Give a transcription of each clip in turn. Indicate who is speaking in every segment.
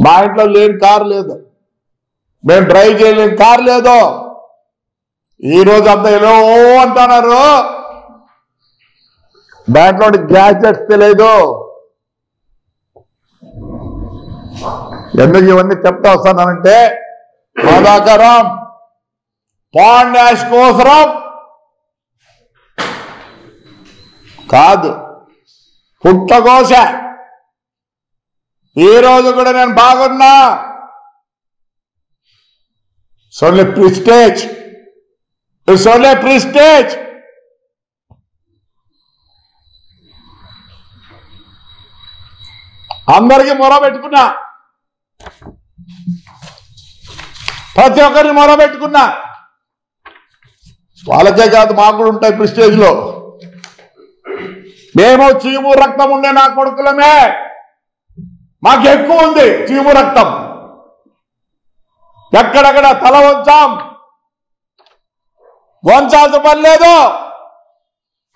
Speaker 1: మా ఇంట్లో లేని కారు లేదు, మేము డ్రైవ్ చేయలేని కారు లేదు. ఈ రోజు అంతా ఎలా అంటున్నారు, దాంట్లో గ్యాజెట్స్ తెలియదు. ఎందుకు ఇవన్నీ చెప్తా వస్తానంటే బాధాకరం. పాండ్ యాష్ కోసరం కాదు, పుట్టకోశ. ఈ రోజు కూడా నేను బాగున్నా. సోన్లీ ప్రిస్టేజ్, ఇట్స్ ఓన్లీ ప్రిస్టేజ్. అందరికీ మొర పెట్టుకున్నా, ప్రతి ఒక్కరిని మొర పెట్టుకున్నా. వాళ్ళకే కాదు, మాకు కూడా ఉంటాయి ప్రిస్టేజ్ లో. మేము చీము రక్తం ఉండే నా కొడుకులమే, మాకు ఎక్కువ ఉంది చీము రక్తం. ఎక్కడెక్కడ తల వంచాల్సిన పని లేదు.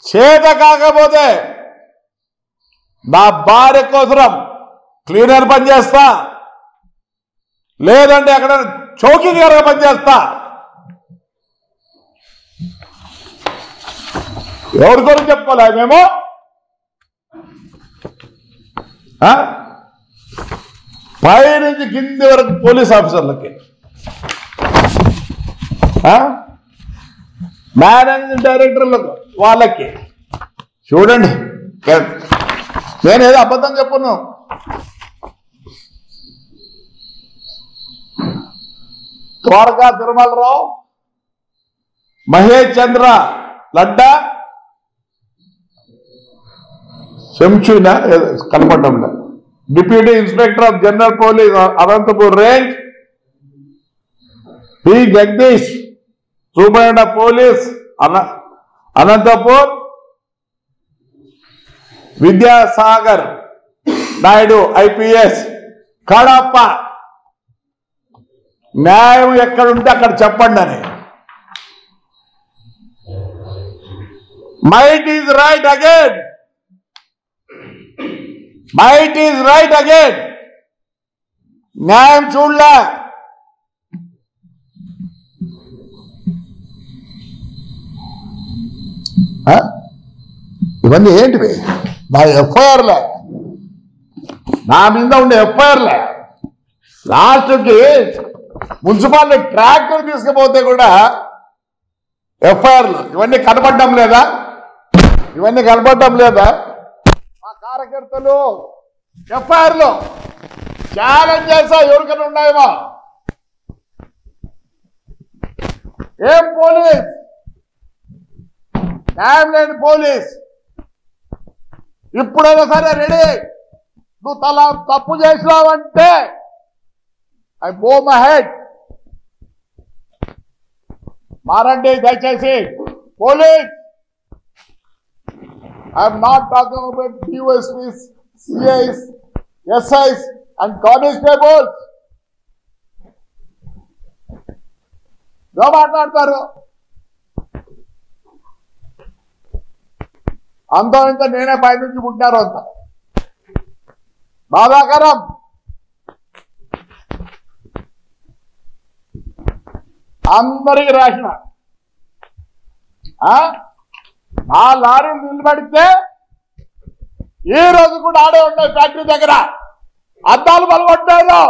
Speaker 1: చేత కాకపోతే నా భార్య కోసరం క్లీనర్ పని చేస్తా, లేదంటే ఎక్కడ చౌకీదారుగా పనిచేస్తా. ఎవరి గురించి చెప్పుకోలే మేము? పై నుంచి కింది వరకు పోలీస్ ఆఫీసర్లకి, మేనేజింగ్ డైరెక్టర్లకు, వాళ్ళకి చూడండి. నేనేదో అబద్ధం చెప్పును. ద్వారకా తిరుమలరావు, మహేష్ చంద్ర లడ్డా, శంషునా కనపడంలో, deputy inspector of general police Anantapur range, P Jagadish superintendent of police Anantapur, Vidyasagar Naidu IPS Kadapa. న్యాయం ఎక్కడుంటే అక్కడ చెప్పండి అని. Might is right again, might is right again. న్యాయం చూడలే. ఇవన్నీ ఏంటివి? నా ఎఫ్ఐఆర్లే, నా మీద ఉండే ఎఫ్ఐఆర్లే. లాస్ట్కి మున్సిపాలిటీ ట్రాక్టర్ తీసుకుపోతే కూడా ఎఫ్ఐఆర్లు. ఇవన్నీ కనపడడం లేదా? ఇవన్నీ కనపడడం లేదా? మా కార్యకర్తలు ఎఫ్ఐఆర్లు ఛాలెంజ్ చేస్తా, ఎవరికైనా ఉన్నాయేమో. ఏం పోలీస్, న్యాయం లేని పోలీస్. ఇప్పుడైనా సరే రెడీ. నువ్వు తప్పు చేసినావంటే ఐ గో మై హెడ్. మారండి దయచేసి. Police, I'm not talking about DYSPs, CIs, SIs and constables. ఎలా మాట్లాడతారు? అంతా ఇంత నేనే పై నుంచి పుట్టినారు అంత. బాధాకరం. అందరికి రాసిన ఆ లారీలు నిలబడితే ఈ రోజు కూడా ఆడే ఉన్నాయి. ఫ్యాక్టరీ దగ్గర అద్దాలు పలగొట్టారు.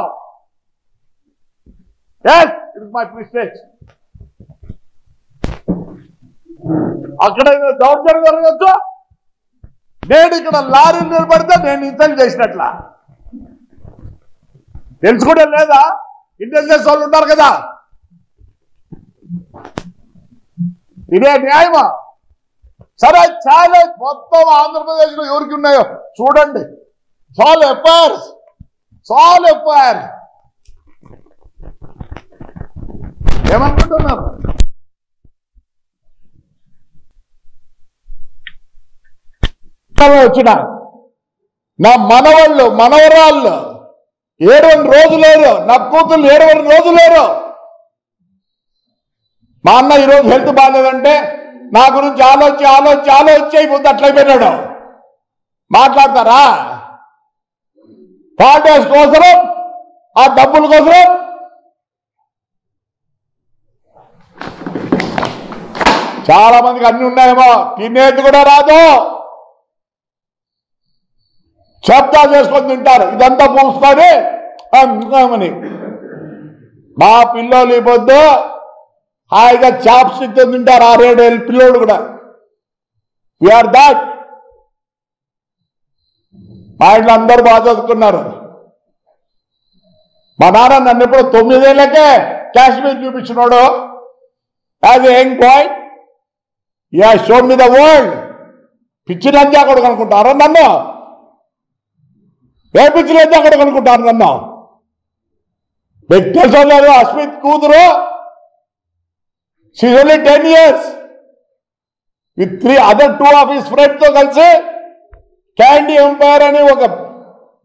Speaker 1: Yes, it's my prestige. అక్కడ దౌర్జన్యం జరగచ్చు. నేను ఇక్కడ లారీలు నిలబడితే నేను ఇన్సల్ట్ చేసినట్లా తెలుసుకోవడం లేదా? ఇంటెలిజెన్స్ వాళ్ళు ఉన్నారు కదా. ఇదే న్యాయమా? సరే, ఛాలెంజ్ మొత్తం ఆంధ్రప్రదేశ్ లో ఎవరికి ఉన్నాయో చూడండి. సాల్ ఎఫ్ఐఆర్స్, సాల్ ఎఫ్ఐఆర్స్. ఏమనుకుంటున్నారు? వచ్చిన నా మనవాళ్ళు మనవరాళ్ళు 7 రోజులు లేరు, నా కూతుళ్ళు 7 రోజులు లేరు. మా అన్న ఈరోజు హెల్త్ బాగాలేదంటే నా గురించి ఆలోచి అయిపోతే అట్లయిపోయినాడు. మాట్లాడతారా? ఫాల్టేస్ కోసం ఆ డబ్బుల కోసం చాలా మందికి అన్ని ఉన్నాయేమో, తినేది కూడా రాదు, చెప్తా చేసుకొని తింటారు. ఇదంతా పూసుకొని అని మా పిల్లలు ఈ పొద్దు హాయిగా చాప్ స్టిక్ తింటారు. 6-7 ఏళ్ళ పిల్లోడు కూడా. We are that. మా ఇంట్లో అందరూ బాగా చదువుకున్నారు. మా నాన్న నన్ను ఎప్పుడు 9 ఏళ్ళకే కాశ్మీర్ చూపించినాడు. As a young boy you showed me the world. పిచ్చి నంజా కూడా కనుక్కుంటారు నన్ను. ఏ పిచ్చి నంజా కూడా కనుక్కుంటారు నన్ను. మీకు తెలుసు అస్మిత్ కూతురు, she only 10 years. With 3 other 2 of his friends తో కలిసి క్యాండీ ఎంపైర్ అని ఒక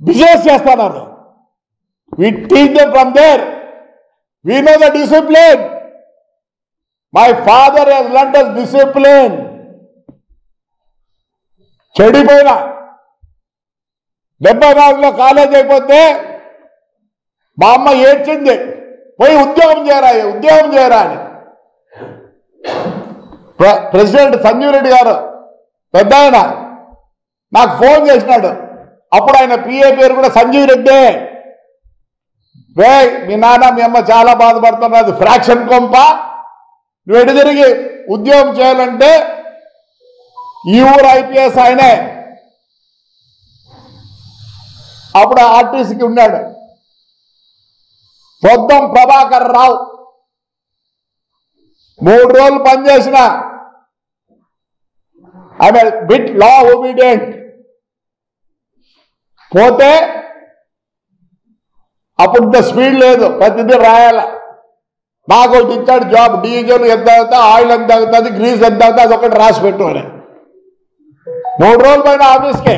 Speaker 1: బిజినెస్ చేస్తున్నారు. We teach them from there. We know the discipline. My father has learned us discipline. చెడిపోయిన 74లో కాలేజ్ అయిపోతే మా అమ్మ ఏడ్చింది, పోయి ఉద్యోగం చేయరా అని. ప్రెసిడెంట్ సంజీవ్ రెడ్డి గారు పెద్ద ఆయన నాకు ఫోన్ చేసినాడు. అప్పుడు ఆయన పిఏ పేరు కూడా సంజీవ్ రెడ్డి. రే మీ నాన్న మీ అమ్మ చాలా బాధపడుతున్నది, ఫ్రాక్షన్ కొంప, నువ్వు ఎటు తిరిగి ఉద్యోగం చేయాలంటే ఈ ఊరు ఐపీఎస్ ఆయనే. అప్పుడు ఆర్టీసీకి ఉన్నాడు పొద్దం ప్రభాకర్ రావు. 3 రోజులు పనిచేసిన ఆమె బిట్ లా ఒబీడియంట్. పోతే అప్పుడు స్పీడ్ లేదు, ప్రతిదీ రాయాల. నాకు ఒకటి ఇచ్చాడు జాబ్, డీజిల్ ఎంత అవుతా, ఆయిల్ ఎంత అవుతుంది, గ్రీస్ ఎంత అవుతుంది, అది ఒకటి రాసి పెట్టు అని. 3 రోజుల పైన ఆఫీస్కే.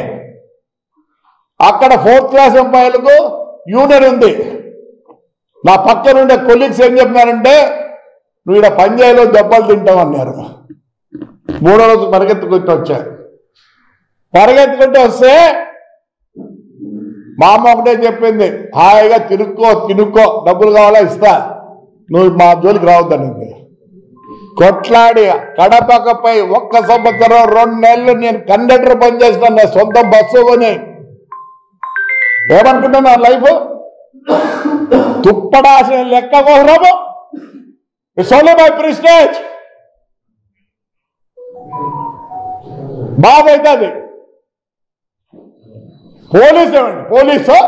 Speaker 1: అక్కడ 4th క్లాస్ ఎంప్లాయీలకు యూనియన్ ఉంది. నా పక్కన ఉండే కొలీగ్స్ ఏం చెప్పినారంటే, నువ్వు ఇక్కడ పనిచేయలో దెబ్బలు తింటావు అన్నారు. 3వ రోజు పరిగెత్తుకుంటూ వచ్చారు. పరిగెత్తుకుంటూ వస్తే మా అమ్మ ఒకటే చెప్పింది, హాయిగా తినుక్కో, డబ్బులు కావాలా ఇస్తా, నువ్వు మా జోలికి రావద్దనింది. కొట్లాడి కడపకపై 1 సంవత్సరం 2 నెలలు నేను కండక్టర్ పనిచేసిన నా సొంత బస్సు కొని. ఏమనుకుంటున్నా లైఫ్ తుప్పడాసిన లెక్క కోసము. It's only my prestige. బాధ అవుతుంది. పోలీసు